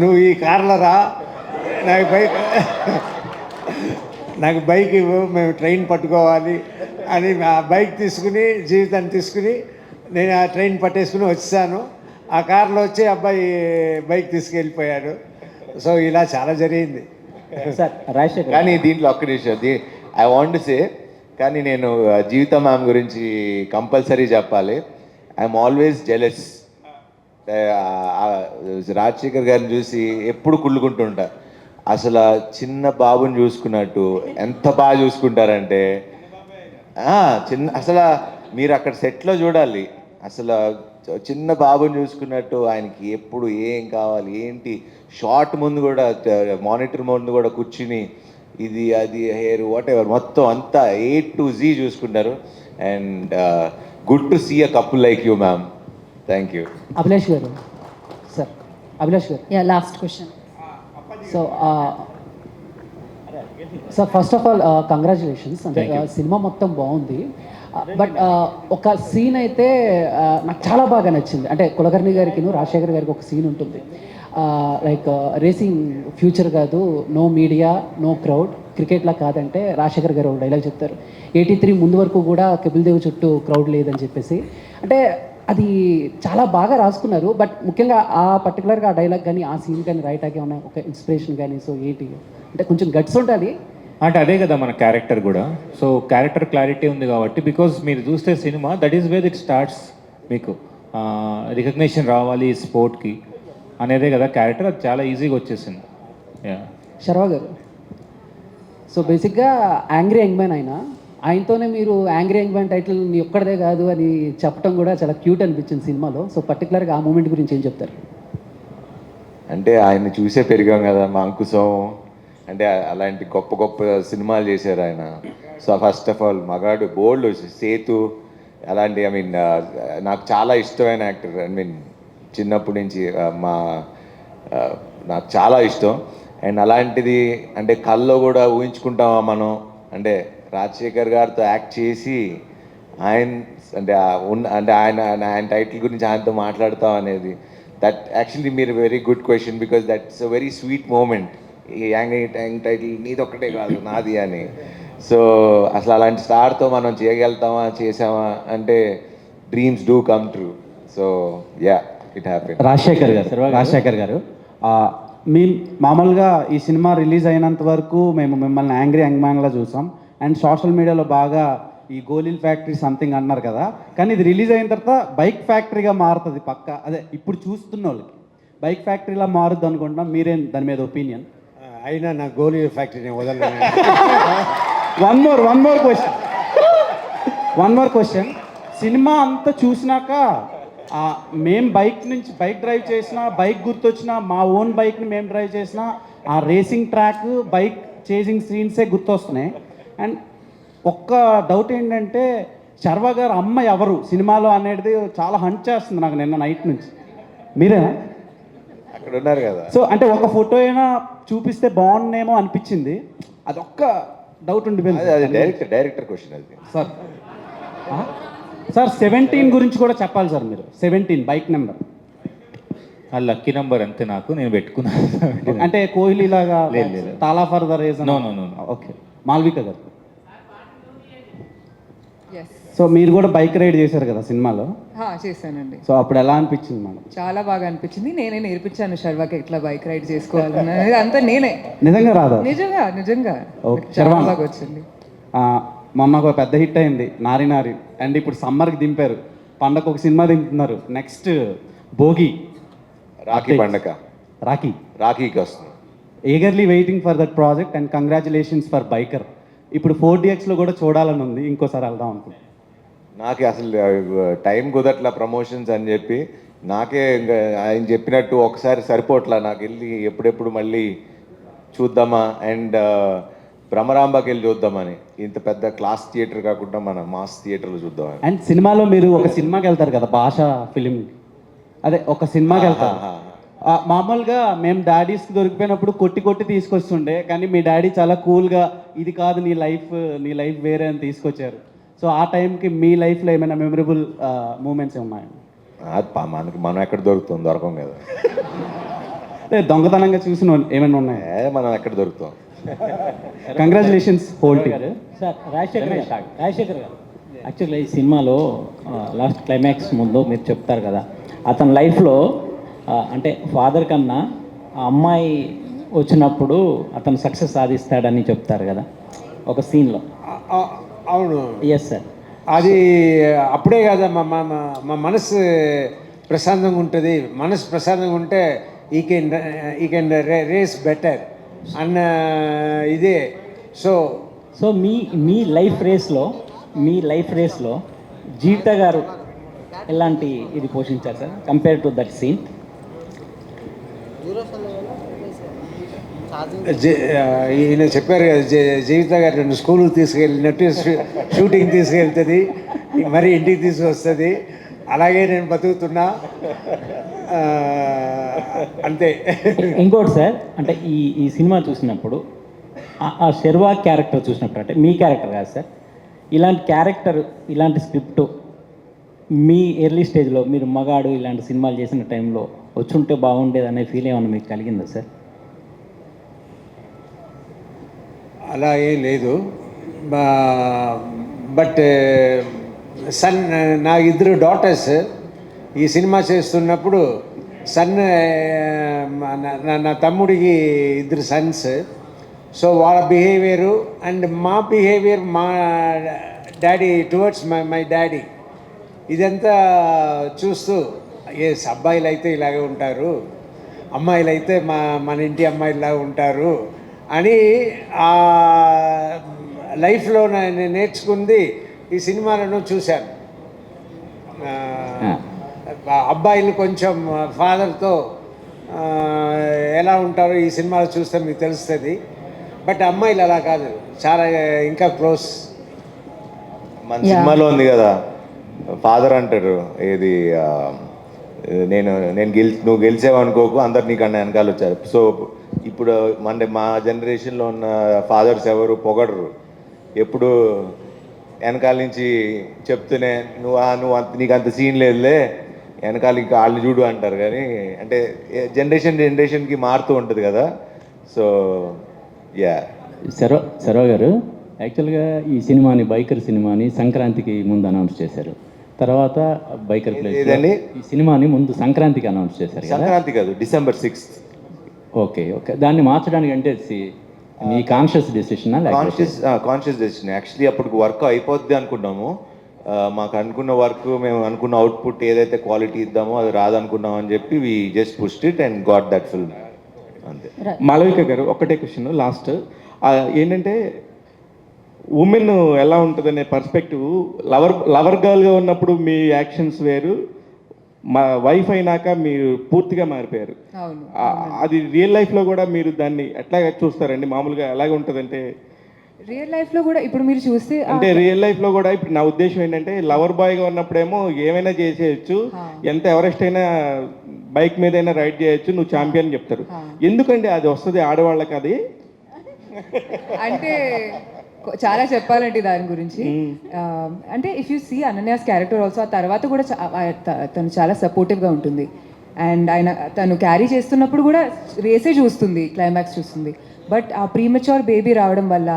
నువ్వు ఈ కార్లో రా, నాకు బైక్ ఇవ్వు, మేము ట్రైన్ పట్టుకోవాలి అని ఆ బైక్ తీసుకుని, జీవితాన్ని తీసుకుని నేను ఆ ట్రైన్ పట్టేసుకుని వచ్చాను. ఆ కార్లో వచ్చి అబ్బాయి బైక్ తీసుకెళ్ళిపోయాడు. సో ఇలా చాలా జరిగింది. సార్ రాజశేఖర్ కానీ దీంట్లో ఒక్క నిమిషం, ఐ వాంట్ సే, కానీ నేను జీవిత మ్యామ్ గురించి కంపల్సరీ చెప్పాలి. I'm always jealous. రాజశేఖర్ గారిని చూసి ఎప్పుడు కుళ్ళుకుంటుంటా. అసలు చిన్న బాబుని చూసుకున్నట్టు ఎంత బాగా చూసుకుంటారంటే, అసలు మీరు అక్కడ సెట్లో చూడాలి. అసలు చిన్న బాబుని చూసుకున్నట్టు ఆయనకి ఎప్పుడు ఏం కావాలి ఏంటి, షార్ట్ ముందు కూడా, మానిటర్ ముందు కూడా కూర్చుని ఇది అది హెయిర్ వాట్ ఎవర్ మొత్తం అంతా A to Z చూసుకుంటారు. And good to see a couple like you ma'am. Thank you. Abhilash గారు. సార్ అభిలాష్ గారు. Yeah, last question. So sir first of all congratulations. అంటే సినిమా మొత్తం బాగుంది, బట్ ఒక సీన్ అయితే నాకు చాలా బాగా నచ్చింది. అంటే కులకర్ణి గారికి, రాజశేఖర్ గారికి ఒక సీన్ ఉంటుంది, లైక్ రేసింగ్ ఫ్యూచర్ కాదు, నో మీడియా నో క్రౌడ్, క్రికెట్లా కాదంటే రాజశేఖర్ గారు ఒక డైలాగ్ చెప్తారు, 83 ముందు వరకు కూడా కపిల్ దేవ్ చుట్టూ క్రౌడ్ లేదని చెప్పేసి. అంటే అది చాలా బాగా రాసుకున్నారు. బట్ ముఖ్యంగా ఆ పర్టికులర్గా ఆ డైలాగ్ కానీ ఆ సీన్ కానీ రైటాకి ఏమైనా ఒక ఇన్స్పిరేషన్ కానీ, సో ఏంటి అంటే కొంచెం గట్స్ ఉంటుంది అంటే అదే కదా మన క్యారెక్టర్ కూడా. సో క్యారెక్టర్ క్లారిటీ ఉంది కాబట్టి, బికాజ్ మీరు చూస్తే cinema that is wear it starts. మీకు రికగ్నిషన్ రావాలి స్పోర్ట్కి అనేదే కదా క్యారెక్టర్, అది చాలా ఈజీగా వచ్చేసింది. శర్వా గారు, సో బేసిక్గా యాంగ్రీ యంగ్ మ్యాన్ ఆయనతోనే మీరు యాంగ్రీ యంగ్ మ్యాన్ టైటిల్ మీ ఒక్కడదే కాదు అని చెప్పడం కూడా చాలా క్యూట్ అనిపించింది సినిమాలో. సో పర్టికులర్గా ఆ మూమెంట్ గురించి ఏం చెప్తారు? అంటే ఆయన చూసే పెరిగాం కదా, మా అంకుశం అంటే అలాంటి గొప్ప గొప్ప సినిమాలు చేశారు ఆయన. సో ఫస్ట్ ఆఫ్ ఆల్ మగాడు, బోల్డ్, సేతు అలాంటి, ఐ మీన్ నాకు చాలా ఇష్టమైన యాక్టర్. ఐ మీన్ చిన్నప్పటి నుంచి నాకు చాలా ఇష్టం. అండ్ అలాంటిది అంటే కల్లో కూడా ఊహించుకుంటామా మనం, అంటే రాజశేఖర్ గారితో యాక్ట్ చేసి ఆయన అంటే ఆయన టైటిల్ గురించి ఆయనతో మాట్లాడతాం అనేది, దట్ యాక్చువల్లీ మీరు very good question, because that's a very sweet moment. ఈ యాంగ్ టైటిల్ నీది ఒక్కటే కాదు నాది అని. సో అసలు అలాంటి స్టార్తో మనం చేయగలుగుతామా, చేసామా అంటే dreams do come true. So yeah, it happen. Rajasekhar గారు, మీ మామూలుగా ఈ సినిమా రిలీజ్ అయినంత వరకు మేము మిమ్మల్ని యాంగ్రీ యంగ్ మ్యాన్లా చూసాం. అండ్ సోషల్ మీడియాలో బాగా ఈ గోలీల్ ఫ్యాక్టరీ సంథింగ్ అన్నారు కదా, కానీ ఇది రిలీజ్ అయిన తర్వాత బైక్ ఫ్యాక్టరీగా మారుతుంది పక్క. అదే ఇప్పుడు చూస్తున్న వాళ్ళకి బైక్ ఫ్యాక్టరీలా మారుద్ది అనుకుంటున్నాం. మీరేం దాని మీద ఒపీనియన్? అయినా నా గోలీ ఫ్యాక్టరీని వదలను. One more question. సినిమా అంతా చూసినాక మేము బైక్ డ్రైవ్ చేసినా, బైక్ గుర్తొచ్చినా, మా ఓన్ బైక్ని మేము డ్రైవ్ చేసినా, ఆ రేసింగ్ ట్రాక్, బైక్ చేసింగ్ సీన్సే గుర్తొస్తున్నాయి. అండ్ ఒక్క డౌట్ ఏంటంటే, శర్వా గారు అమ్మ ఎవరు సినిమాలో అనేది చాలా హంట్ చేస్తుంది నాకు నిన్న నైట్ నుంచి. మీరేనా? అక్కడ ఉన్నారు కదా. సో అంటే ఒక ఫోటో అయినా చూపిస్తే బాగుండేమో అనిపించింది. అదొక్క డౌట్ ఉండిపోయింది. అది డైరెక్టర్ క్వశ్చన్ అది. సార్ 17 గురించి కూడా చెప్పాలి సార్ మీరు. 17 బైక్ నెంబర్ ఆ లక్కీ నెంబర్ అంతే, నాకు నేను పెట్టుకున్నాను. అంటే కోహ్లీ లాగా లేదు. తాలా for the reason. No. Okay. Malvika గారు, సో మీరు కూడా బైక్ రైడ్ చేశారు కదా సినిమాలో? చేశానండి. సో అప్పుడు ఎలా అనిపించింది మేడం? చాలా బాగా అనిపించింది. నేనే నేర్పించాను శర్వాకి ఎట్లా బైక్ రైడ్ చేసుకోవాలని, అంతా నేనే. నిజంగా రాదా? నిజంగా శర్వా బాగా వచ్చింది. మొన్న ఒక పెద్ద హిట్ అయింది నారి నారి, అండ్ ఇప్పుడు సమ్మర్కి దింపారు, పండగ ఒక సినిమా దింపుతున్నారు, నెక్స్ట్ భోగి, రాఖీ పండగ, రాఖీకి వస్తుంది. Eagerly waiting for that project and congratulations for biker. ఇప్పుడు 4DXలో కూడా చూడాలని ఉంది, ఇంకోసారి వెళ్దాం అనుకుంటున్నాను. నాకు అసలు టైం కుదరట్లా ప్రమోషన్స్ అని చెప్పి, నాకే ఇంకా ఆయన చెప్పినట్టు ఒకసారి సరిపోట్లా నాకు వెళ్ళి ఎప్పుడెప్పుడు మళ్ళీ చూద్దామా, అండ్ భ్రమరాంబకి వెళ్ళి చూద్దామని. ఇంత పెద్ద క్లాస్ థియేటర్ కాకుండా మన మాస్ థియేటర్లో చూద్దామని. అండ్ సినిమాలో మీరు ఒక సినిమాకి వెళ్తారు కదా, భాష ఫిలిం, అదే ఒక సినిమాకి వెళ్తారు, మామూలుగా మేము డాడీస్కి దొరికిపోయినప్పుడు కొట్టి కొట్టి తీసుకొస్తుండే, కానీ మీ డాడీ చాలా కూల్గా ఇది కాదు నీ లైఫ్ వేరే అని తీసుకొచ్చారు. సో ఆ టైంకి మీ లైఫ్లో ఏమైనా మెమరబుల్ మూమెంట్స్ ఉన్నాయా? అది మనకి మనం ఎక్కడ దొరుకుతాం, దొరకం కదా. దొంగతనంగా చూసిన ఏమైనా ఉన్నాయా? మనం ఎక్కడ దొరుకుతాం. Congratulations whole team. Sir Rajasekhar garu యాక్చువల్గా ఈ సినిమాలో లాస్ట్ క్లైమాక్స్ ముందు మీరు చెప్తారు కదా, అతని లైఫ్లో అంటే ఫాదర్ కన్నా ఆ అమ్మాయి వచ్చినప్పుడు అతను సక్సెస్ సాధిస్తాడని చెప్తారు కదా ఒక సీన్లో. అవును, ఎస్ సార్. అది అప్పుడే కదా మా మనసు ప్రశాంతంగా ఉంటుంది. మనసు ప్రశాంతంగా ఉంటే ఈ కెన్ రేస్ బెటర్ అన్న ఇదే. సో మీ లైఫ్ రేస్లో జీవిత గారు ఎలాంటి ఇది పోషించారు sir compare to that scene? ఈయన చెప్పారు కదా, జీవిత గారు రెండు స్కూల్కి తీసుకెళ్ళినట్టు షూటింగ్ తీసుకెళ్తుంది, మరి ఇంటికి తీసుకొస్తుంది. అలాగే నేను బతుకుతున్నా అంతే. ఇంకోటి సార్, అంటే ఈ సినిమా చూసినప్పుడు ఆ శర్వా క్యారెక్టర్ చూసినప్పుడు, అంటే మీ క్యారెక్టర్ కాదు సార్, ఇలాంటి స్క్రిప్ట్ మీ ఎర్లీ స్టేజ్లో మీరు మగాడు ఇలాంటి సినిమాలు చేసిన టైంలో వచ్చుంటే బాగుండేది అనే ఫీల్ ఏమన్నా మీకు కలిగిందా సార్? అలా ఏం లేదు. బట్ సన్, నా ఇద్దరు డాటర్స్ ఈ సినిమా చేస్తున్నప్పుడు సన్, నా తమ్ముడికి ఇద్దరు సన్స్. సో వాళ్ళ బిహేవియరు అండ్ మా బిహేవియర్, మా డాడీ టువర్డ్స్ మై డాడీ, ఇదంతా చూస్తూ అబ్బాయిలు అయితే ఇలాగే ఉంటారు, అమ్మాయిలు అయితే మన ఇంటి అమ్మాయిలాగా ఉంటారు అని ఆ లైఫ్లో నేను నేర్చుకుంది ఈ సినిమాలను చూశాను. అబ్బాయిలు కొంచెం ఫాదర్తో ఎలా ఉంటారో ఈ సినిమాలో చూస్తే మీకు తెలుస్తుంది. బట్ అమ్మాయిలు అలా కాదు, చాలా ఇంకా క్లోజ్. మన సినిమాలో ఉంది కదా, ఫాదర్ అంటారు ఏది, నువ్వు గెలిచావు అనుకోకు, అందరు నీకన్నా వెనకాల వచ్చారు. సో ఇప్పుడు మా జనరేషన్లో ఉన్న ఫాదర్స్ ఎవరు పొగడరు, ఎప్పుడు వెనకాల నుంచి చెప్తూనే నీకు అంత సీన్ లేదులే, వెనకాల ఇంకా వాళ్ళు చూడు అంటారు. కానీ అంటే జనరేషన్కి మారుతూ ఉంటుంది కదా. So yeah. సర్వ గారు, యాక్చువల్గా ఈ బైకర్ సినిమాని సంక్రాంతికి ముందు అనౌన్స్ చేశారు. తర్వాత బైకర్ ప్లేస్ ఈ సినిమాని ముందు సంక్రాంతికి అనౌన్స్ చేశారు. సంక్రాంతి కాదు, December 6th. ఓకే, దాన్ని మార్చడానికి అంటే మీ conscious decision? Conscious decision. Actually అప్పటికి వర్క్ అయిపోద్ది అనుకున్నాము. మాకు అనుకున్న వర్క్, మేము అనుకున్న అవుట్పుట్ ఏదైతే క్వాలిటీ ఇద్దామో అది రాదనుకున్నాం అని చెప్పి we just pushed it and got that film, అంతే. మాలవిక గారు, ఒకటే క్వశ్చన్ లాస్ట్ ఏంటంటే, ఉమెన్ ఎలా ఉంటుందనే పర్స్పెక్టివ్, లవర్ గర్ల్గా ఉన్నప్పుడు మీ యాక్షన్స్ వేరు, మా వైఫ్ అయినాక మీరు పూర్తిగా మారిపోయారు. అది రియల్ లైఫ్లో కూడా మీరు దాన్ని ఎట్లా చూస్తారండి? మామూలుగా ఎలాగ ఉంటుందంటే రియల్ లైఫ్లో కూడా ఇప్పుడు మీరు చూస్తే, అంటే రియల్ లైఫ్లో కూడా ఇప్పుడు నా ఉద్దేశం ఏంటంటే, లవర్ బాయ్గా ఉన్నప్పుడేమో ఏమైనా చేసేయచ్చు, ఎంత ఎవరెస్ట్ అయినా బైక్ మీదైనా రైడ్ చేయొచ్చు, నువ్వు ఛాంపియన్ చెప్తారు. ఎందుకండి అది వస్తుంది ఆడవాళ్ళకి? అది అంటే చాలా చెప్పాలంటే దాని గురించి. అంటే if you see Ananya's character also, ఆ తర్వాత కూడా తను చాలా సపోర్టివ్గా ఉంటుంది. అండ్ తను క్యారీ చేస్తున్నప్పుడు కూడా రేసే చూస్తుంది, క్లైమాక్స్ చూస్తుంది. బట్ ఆ ప్రీమెచ్యూర్ బేబీ రావడం వల్ల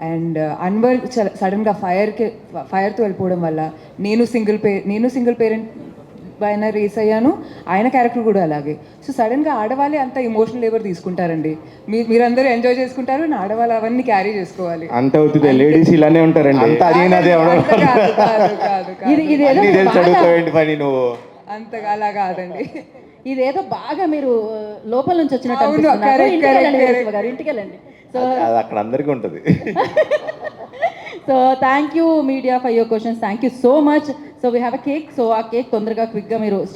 అండ్ అన్వర్ సడన్గా ఫైర్తో వెళ్ళిపోవడం వల్ల నేను సింగిల్ పేరెంట్ పైన రేస్ అయ్యాను, ఆయన క్యారెక్టర్ కూడా అలాగే. సో సడన్గా ఆడవాళ్ళే అంత ఇమోషనల్ ఎవరు తీసుకుంటారండి? మీరందరూ ఎంజాయ్ చేసుకుంటారు, ఆడవాళ్ళు అవన్నీ క్యారీ చేసుకోవాలి. అంత అవుతుంది, లేడీస్ ఇలానే ఉంటారండి. అంతగా అలా కాదండి. ఇదేదో బాగా మీరు లోపల నుంచి వచ్చినట్టు ఇంటికి వెళ్ళండి. సో అక్కడ అందరికీ ఉంటుంది. So thank you media for your questions. Thank you so much. So we have a cake. So ఆ కేక్ తొందరగా క్విక్గా మీరు